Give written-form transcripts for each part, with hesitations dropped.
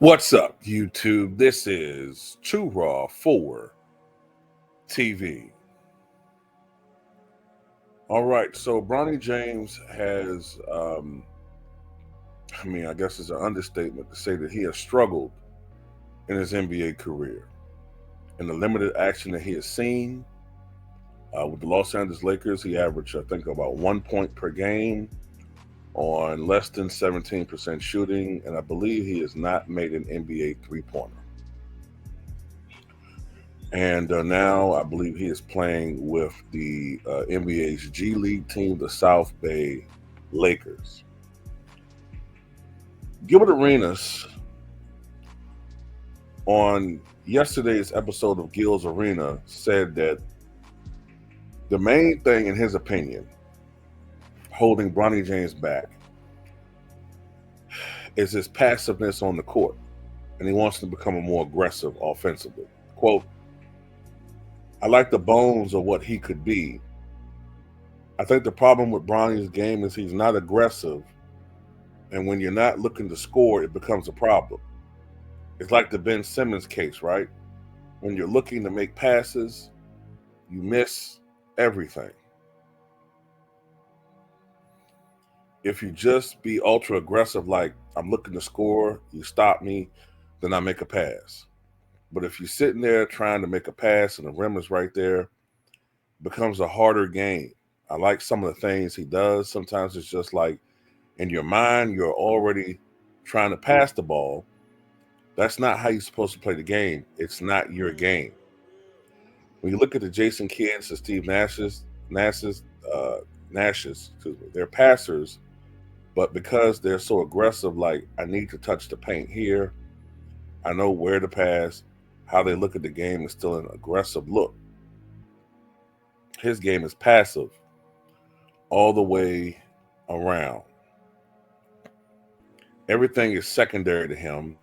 What's up, YouTube? This is Too Raw for TV. All right, so Bronny James has, I guess it's an understatement to say that he has struggled in his NBA career. In the limited action that he has seen with the Los Angeles Lakers, he averaged, I think, about 1 point per game on less than 17% shooting, and I believe he has not made an NBA three-pointer. And now I believe he is playing with the NBA's G League team, the South Bay Lakers. Gilbert Arenas, on yesterday's episode of Gil's Arena, said that the main thing, in his opinion, holding Bronny James back is his passiveness on the court, and he wants to become a more aggressive offensively. Quote, I like the bones of what he could be. I think the problem with Bronny's game is he's not aggressive, and when you're not looking to score, it becomes a problem. It's like the Ben Simmons case, right? When you're looking to make passes, you miss everything. If you just be ultra aggressive, like I'm looking to score, you stop me, then I make a pass. But if you're sitting there trying to make a pass and the rim is right there, it becomes a harder game. I like some of the things he does. Sometimes it's just like in your mind, you're already trying to pass the ball. That's not how you're supposed to play the game. It's not your game. When you look at the Jason Kidds and Steve Nash's, they're passers, but because they're so aggressive, like I need to touch the paint here, I know where to pass. How they look at the game is still an aggressive look. His game is passive all the way around. Everything is secondary to him.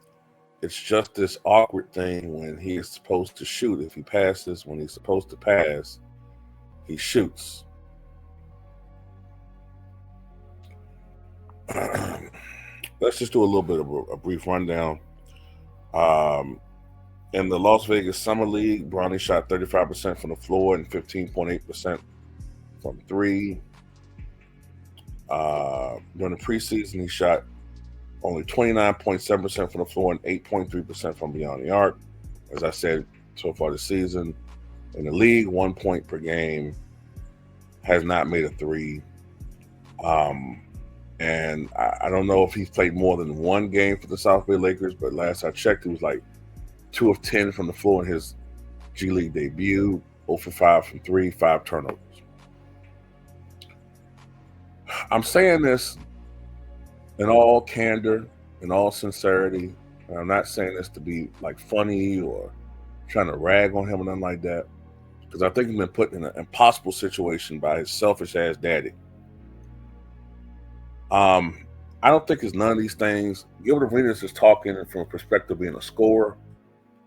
It's just this awkward thing when he is supposed to shoot. If he passes, when he's supposed to pass, he shoots. Let's just do a little bit of a brief rundown. In the Las Vegas Summer League, Bronny shot 35% from the floor and 15.8% from three. During the preseason, he shot only 29.7% from the floor and 8.3% from beyond the arc. As I said, so far this season, in the league, 1 point per game, has not made a three. And I don't know if he's played more than one game for the South Bay Lakers, but last I checked, he was like 2 of 10 from the floor in his G League debut, 0 for 5 from three, 5 turnovers. I'm saying this in all candor, in all sincerity. And I'm not saying this to be like funny or trying to rag on him or nothing like that, because I think he's been put in an impossible situation by his selfish ass daddy. I don't think it's none of these things. Gilbert Arenas is talking from a perspective of being a scorer.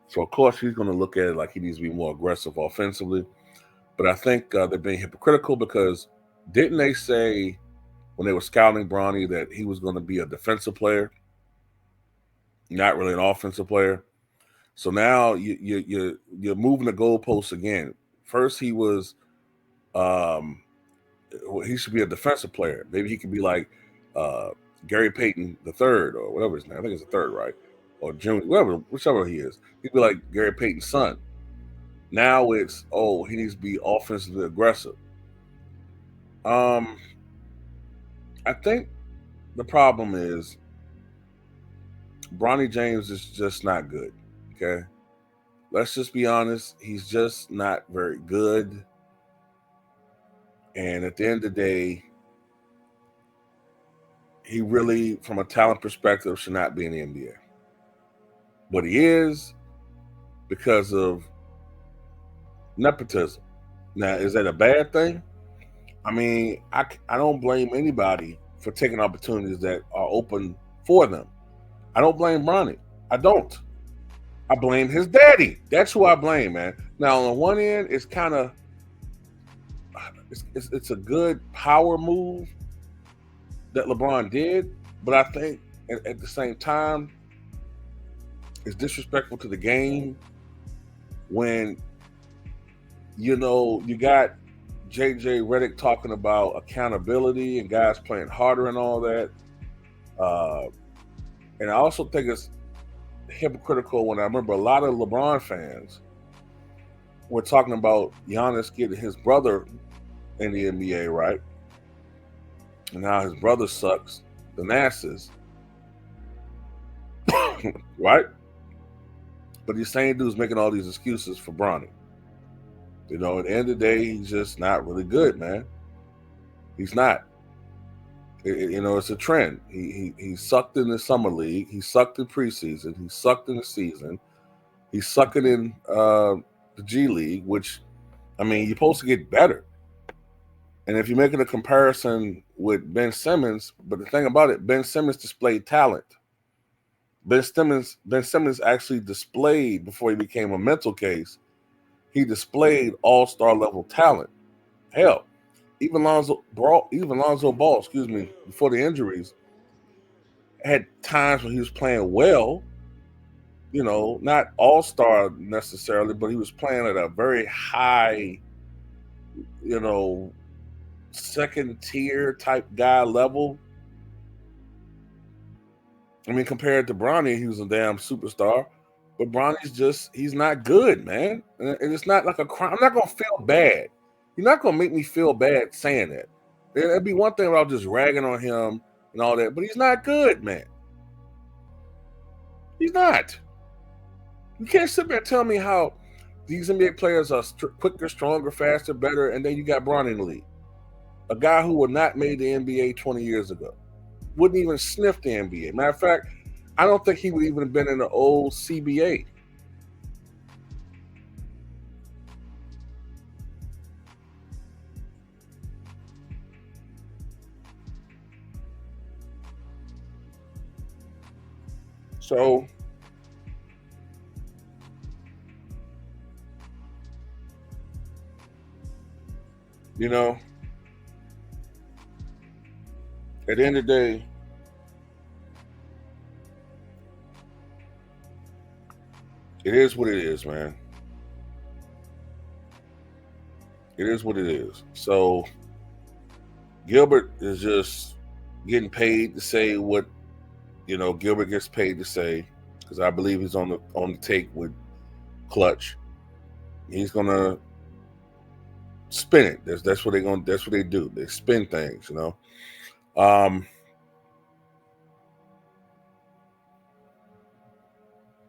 So, of course, he's going to look at it like he needs to be more aggressive offensively. But I think they're being hypocritical, because didn't they say when they were scouting Bronny that he was going to be a defensive player, not really an offensive player? So now you're moving the goalposts again. First he was he should be a defensive player. Maybe he could be like Gary Payton the third, or whatever his name. I think it's the third, right? Or Junior, whichever he is. He'd be like Gary Payton's son. Now it's, he needs to be offensively aggressive. I think the problem is Bronny James is just not good. Okay, let's just be honest. He's just not very good. And at the end of the day, he really, from a talent perspective, should not be in the NBA. But he is, because of nepotism. Now, is that a bad thing? I mean, I don't blame anybody for taking opportunities that are open for them. I don't blame Bronny. I don't. I blame his daddy. That's who I blame, man. Now, on the one end, it's kind of, it's a good power move that LeBron did, but I think at the same time, It's disrespectful to the game when, you know, you got JJ Redick talking about accountability and guys playing harder and all that. And I also think it's hypocritical when I remember a lot of LeBron fans were talking about Giannis getting his brother in the NBA, right? And how his brother sucks the Nasses, right? But these same dudes making all these excuses for Bronny. You know, at the end of the day, he's just not really good, man. He's not. You know, it's a trend. He sucked in the summer league. He sucked in preseason. He sucked in the season. He's sucking in the G League, which, I mean, you're supposed to get better. And if you're making a comparison with Ben Simmons, but the thing about it, Ben Simmons displayed talent. Ben Simmons actually displayed, before he became a mental case, he displayed all-star level talent. Hell, even Lonzo Ball, before the injuries, had times when he was playing well, you know, not all-star necessarily, but he was playing at a very high, you know, second tier type guy level. I mean, compared to Bronny, he was a damn superstar. But he's not good, man. And it's not like a crime. I'm not going to feel bad. You're not going to make me feel bad saying that. It'd be one thing about just ragging on him and all that, but he's not good, man. He's not. You can't sit there and tell me how these NBA players are quicker, stronger, faster, better, and then you got Bronny in the league. A guy who would not made the NBA 20 years ago. Wouldn't even sniff the NBA. Matter of fact, I don't think he would even have been in the old CBA. So, you know, at the end of the day, it is what it is, man. It is what it is. So Gilbert is just getting paid to say what, you know, Gilbert gets paid to say, because I believe he's on the take with Clutch. He's gonna spin it. That's what that's what they do. They spin things, you know.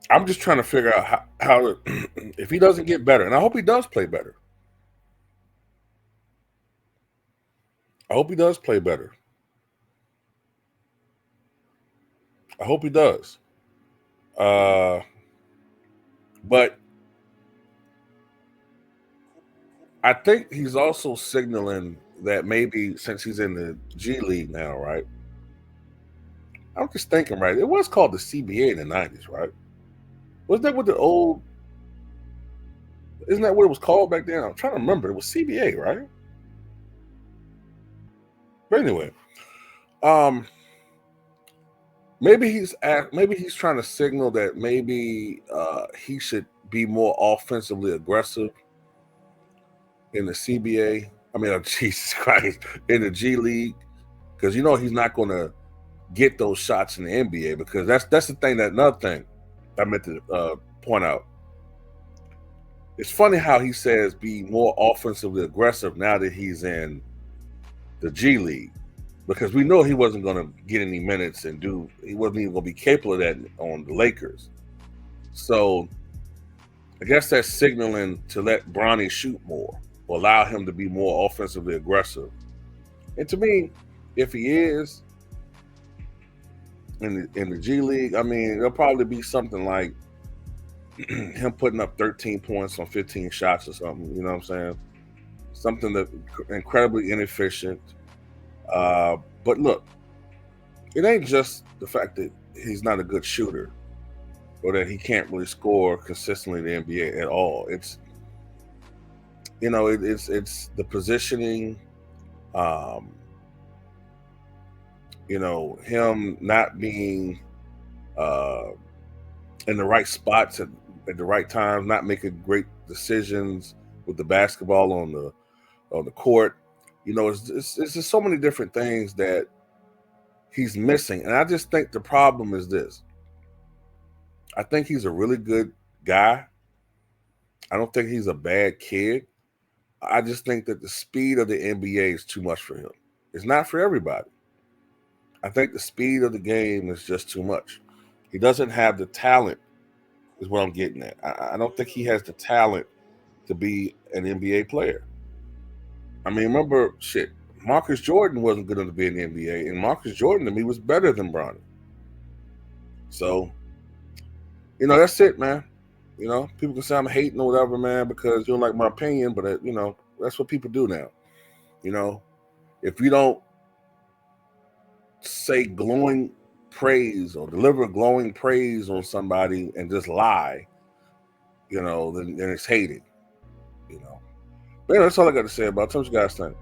I'm just trying to figure out how if he doesn't get better, and I hope he does play better. I hope he does play better. I hope he does. But I think he's also signaling that maybe since he's in the G League now, right? I'm just thinking, right? It was called the CBA in the '90s, right? Was that what the old? Isn't that what it was called back then? I'm trying to remember. It was CBA, right? But anyway, um, maybe he's trying to signal that maybe he should be more offensively aggressive in the CBA. I mean, oh, Jesus Christ, in the G League, because you know he's not going to get those shots in the NBA, because that's the thing. That another thing I meant to point out. It's funny how he says be more offensively aggressive now that he's in the G League, because we know he wasn't going to get any minutes and he wasn't even going to be capable of that on the Lakers. So I guess that's signaling to let Bronny shoot more or allow him to be more offensively aggressive. And to me, if he is in the G League, I mean, it'll probably be something like him putting up 13 points on 15 shots or something. You know what I'm saying? Something that incredibly inefficient. But look, it ain't just the fact that he's not a good shooter or that he can't really score consistently in the NBA at all. It's, you know, it's the positioning. You know, him not being in the right spots at the right time, not making great decisions with the basketball on the court. You know, it's just so many different things that he's missing. And I just think the problem is this. I think he's a really good guy. I don't think he's a bad kid. I just think that the speed of the NBA is too much for him. It's not for everybody. I think the speed of the game is just too much. He doesn't have the talent, is what I'm getting at. I don't think he has the talent to be an NBA player. I mean, remember, shit, Marcus Jordan wasn't good enough to be in the NBA, and Marcus Jordan to me was better than Bronny. So, you know, that's it, man. You know, people can say I'm hating or whatever, man, because you don't like my opinion, but you know, that's what people do now. You know, if you don't say glowing praise or deliver glowing praise on somebody and just lie, you know, then it's hating. You know, but yeah, that's all I got to say about it. Tell me what you guys think.